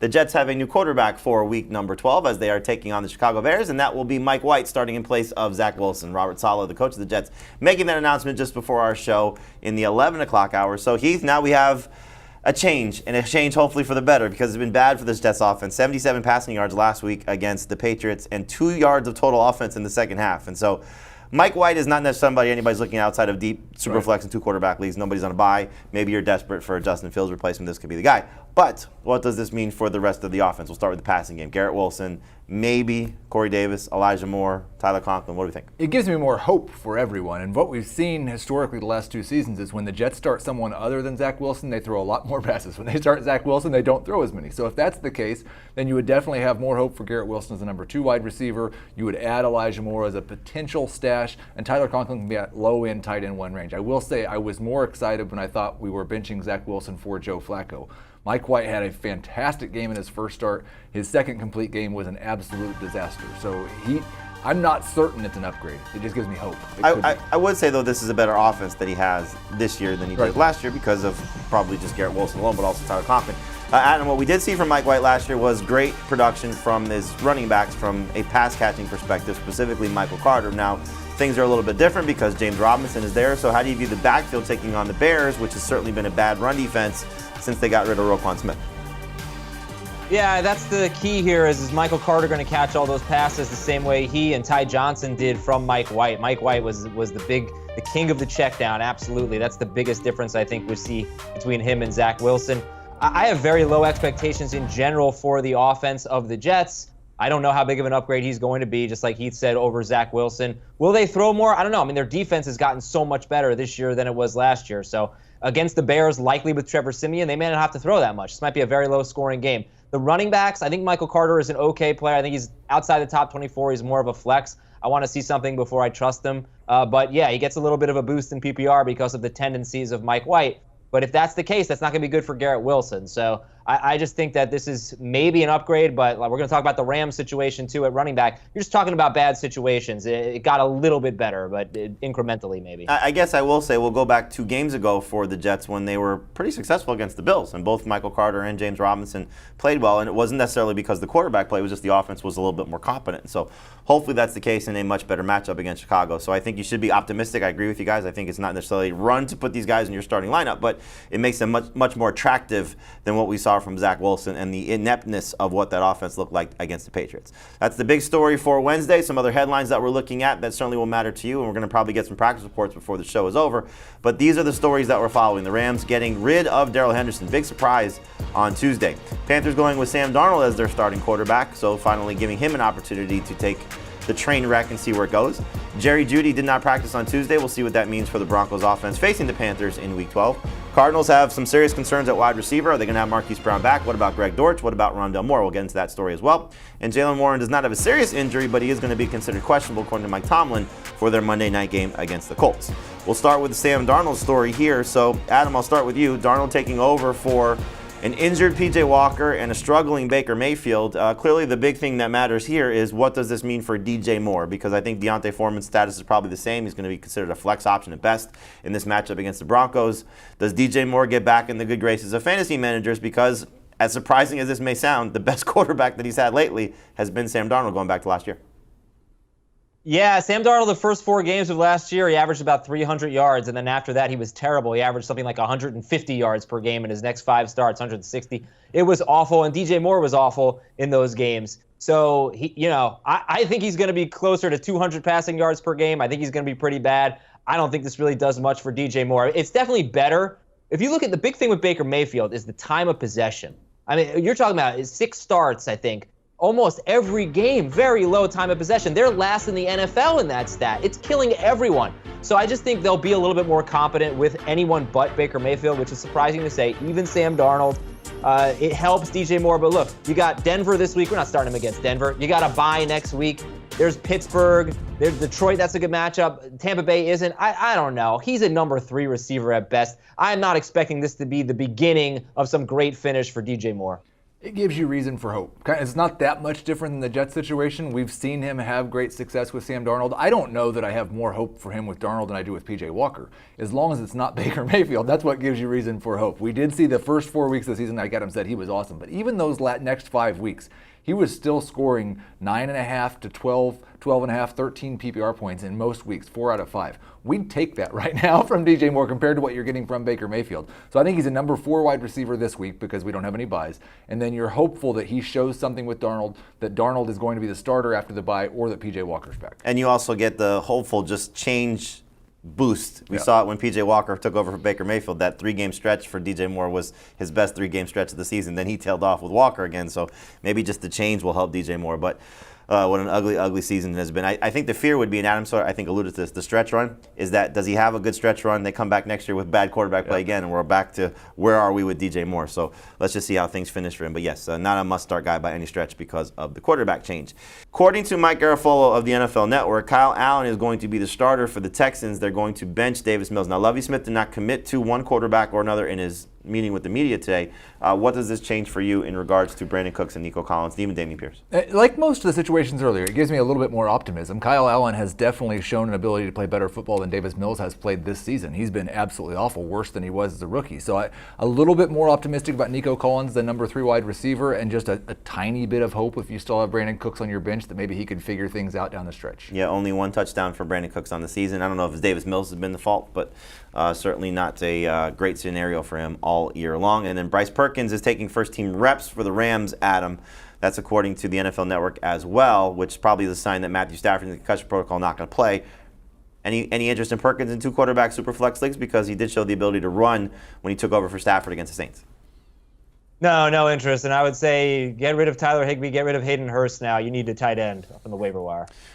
the Jets have a new quarterback for week number 12 as they are taking on the Chicago Bears, and that will be Mike White starting in place of Zach Wilson. Robert Saleh, the coach of the Jets, making that announcement just before our show in the 11 o'clock hour. So, Heath, now we have a change, and a change hopefully for the better, because it's been bad for this Jets offense. 77 passing yards last week against the Patriots and 2 yards of total offense in the second half. And so Mike White is not necessarily somebody anybody's looking outside of deep superflex and 2 quarterback leagues. Nobody's on a bye. Maybe you're desperate for a Justin Fields replacement. This could be the guy. But what does this mean for the rest of the offense? We'll start with the passing game. Garrett Wilson, maybe Corey Davis, Elijah Moore, Tyler Conklin. What do we think? It gives me more hope for everyone. And what we've seen historically the last 2 seasons is when the Jets start someone other than Zach Wilson, they throw a lot more passes. When they start Zach Wilson, they don't throw as many. So if that's the case, then you would definitely have more hope for Garrett Wilson as a number 2 wide receiver. You would add Elijah Moore as a potential stash, and Tyler Conklin can be at low-end, tight end 1 range. I will say I was more excited when I thought we were benching Zach Wilson for Joe Flacco. Mike White had a fantastic game in his first start. His second complete game was an absolute disaster. So I'm not certain it's an upgrade. It just gives me hope. I would say, though, this is a better offense that he has this year than he did last year because of probably just Garrett Wilson alone, but also Tyler Conklin. Adam, what we did see from Mike White last year was great production from his running backs from a pass-catching perspective, specifically Michael Carter. Now, things are a little bit different because James Robinson is there. So how do you view the backfield taking on the Bears, which has certainly been a bad run defense since they got rid of Roquan Smith? Yeah, that's the key here is Michael Carter going to catch all those passes the same way he and Ty Johnson did from Mike White. Mike White was the king of the check down, absolutely. That's the biggest difference I think we see between him and Zach Wilson. I have very low expectations in general for the offense of the Jets. I don't know how big of an upgrade he's going to be, just like Heath said, over Zach Wilson. Will they throw more? I don't know. I mean, their defense has gotten so much better this year than it was last year. So against the Bears, likely with Trevor Siemian, they may not have to throw that much. This might be a very low-scoring game. The running backs, I think Michael Carter is an okay player. I think he's outside the top 24. He's more of a flex. I want to see something before I trust him. But, yeah, he gets a little bit of a boost in PPR because of the tendencies of Mike White. But if that's the case, that's not going to be good for Garrett Wilson. So I just think that this is maybe an upgrade, but we're going to talk about the Rams situation, too, at running back. You're just talking about bad situations. It got a little bit better, but incrementally maybe. I guess I will say we'll go back 2 games ago for the Jets when they were pretty successful against the Bills, and both Michael Carter and James Robinson played well, and it wasn't necessarily because the quarterback played. It was just the offense was a little bit more competent. So hopefully that's the case in a much better matchup against Chicago. So I think you should be optimistic. I agree with you guys. I think it's not necessarily run to put these guys in your starting lineup, but it makes them much more attractive than what we saw from Zach Wilson and the ineptness of what that offense looked like against the Patriots. That's the big story for Wednesday. Some other headlines that we're looking at that certainly will matter to you, and we're going to probably get some practice reports before the show is over. But these are the stories that we're following. The Rams getting rid of Darrell Henderson. Big surprise on Tuesday. Panthers going with Sam Darnold as their starting quarterback, so finally giving him an opportunity to take the train wreck and see where it goes. Jerry Jeudy did not practice on Tuesday. We'll see what that means for the Broncos offense facing the Panthers in Week 12. Cardinals have some serious concerns at wide receiver. Are they going to have Marquise Brown back? What about Greg Dortch? What about Rondell Moore? We'll get into that story as well. And Jaylen Warren does not have a serious injury, but he is going to be considered questionable, according to Mike Tomlin, for their Monday night game against the Colts. We'll start with the Sam Darnold story here. So, Adam, I'll start with you. Darnold taking over for an injured P.J. Walker and a struggling Baker Mayfield. Clearly, the big thing that matters here is what does this mean for DJ Moore? Because I think Deontay Foreman's status is probably the same. He's going to be considered a flex option at best in this matchup against the Broncos. Does DJ Moore get back in the good graces of fantasy managers? Because, as surprising as this may sound, the best quarterback that he's had lately has been Sam Darnold going back to last year. Yeah, Sam Darnold, the first 4 games of last year, he averaged about 300 yards, and then after that, he was terrible. He averaged something like 150 yards per game in his next 5 starts, 160. It was awful, and DJ Moore was awful in those games. So, I think he's going to be closer to 200 passing yards per game. I think he's going to be pretty bad. I don't think this really does much for DJ Moore. It's definitely better. If you look at the big thing with Baker Mayfield is the time of possession. I mean, you're talking about 6 starts, I think. Almost every game, very low time of possession. They're last in the NFL in that stat. It's killing everyone. So I just think they'll be a little bit more competent with anyone but Baker Mayfield, which is surprising to say, even Sam Darnold. It helps DJ Moore, but look, you got Denver this week. We're not starting him against Denver. You got a bye next week. There's Pittsburgh. There's Detroit. That's a good matchup. Tampa Bay isn't. I don't know. He's a number 3 receiver at best. I'm not expecting this to be the beginning of some great finish for DJ Moore. It gives you reason for hope. It's not that much different than the Jets situation. We've seen him have great success with Sam Darnold. I don't know that I have more hope for him with Darnold than I do with P.J. Walker. As long as it's not Baker Mayfield, that's what gives you reason for hope. We did see the first 4 weeks of the season, like Adam said, he was awesome. But even those next 5 weeks, he was still scoring 9.5 to 12, 12.5, 13 PPR points in most weeks, 4 out of 5. We'd take that right now from DJ Moore compared to what you're getting from Baker Mayfield. So I think he's a number 4 wide receiver this week because we don't have any buys. And then you're hopeful that he shows something with Darnold, that Darnold is going to be the starter after the bye, or that PJ Walker's back. And you also get the hopeful just change boost. We saw it when PJ Walker took over for Baker Mayfield. That 3-game stretch for DJ Moore was his best 3-game stretch of the season. Then he tailed off with Walker again. So maybe just the change will help DJ Moore. But what an ugly, ugly season it has been. I think the fear would be, and Adam Sawyer, I think, alluded to this, the stretch run, is that does he have a good stretch run? They come back next year with bad quarterback play again, and we're back to where are we with DJ Moore. So let's just see how things finish for him. But yes, not a must-start guy by any stretch because of the quarterback change. According to Mike Garafolo of the NFL Network, Kyle Allen is going to be the starter for the Texans. They're going to bench Davis Mills. Now, Lovie Smith did not commit to one quarterback or another in his meeting with the media today. What does this change for you in regards to Brandon Cooks and Nico Collins, even Dameon Pierce? Like most of the situations earlier, it gives me a little bit more optimism. Kyle Allen has definitely shown an ability to play better football than Davis Mills has played this season. He's been absolutely awful, worse than he was as a rookie. So a little bit more optimistic about Nico Collins, the number 3 wide receiver, and just a tiny bit of hope if you still have Brandon Cooks on your bench that maybe he could figure things out down the stretch. Yeah, only 1 touchdown for Brandon Cooks on the season. I don't know if it's Davis Mills has been the fault, but certainly not a great scenario for him all year long. And then Bryce Perkins is taking first-team reps for the Rams, Adam. That's according to the NFL Network as well, which probably is a sign that Matthew Stafford in the concussion protocol not going to play. Any interest in Perkins in 2-quarterback superflex leagues? Because he did show the ability to run when he took over for Stafford against the Saints. No interest. And I would say get rid of Tyler Higbee, get rid of Hayden Hurst now. You need a tight end up on the waiver wire.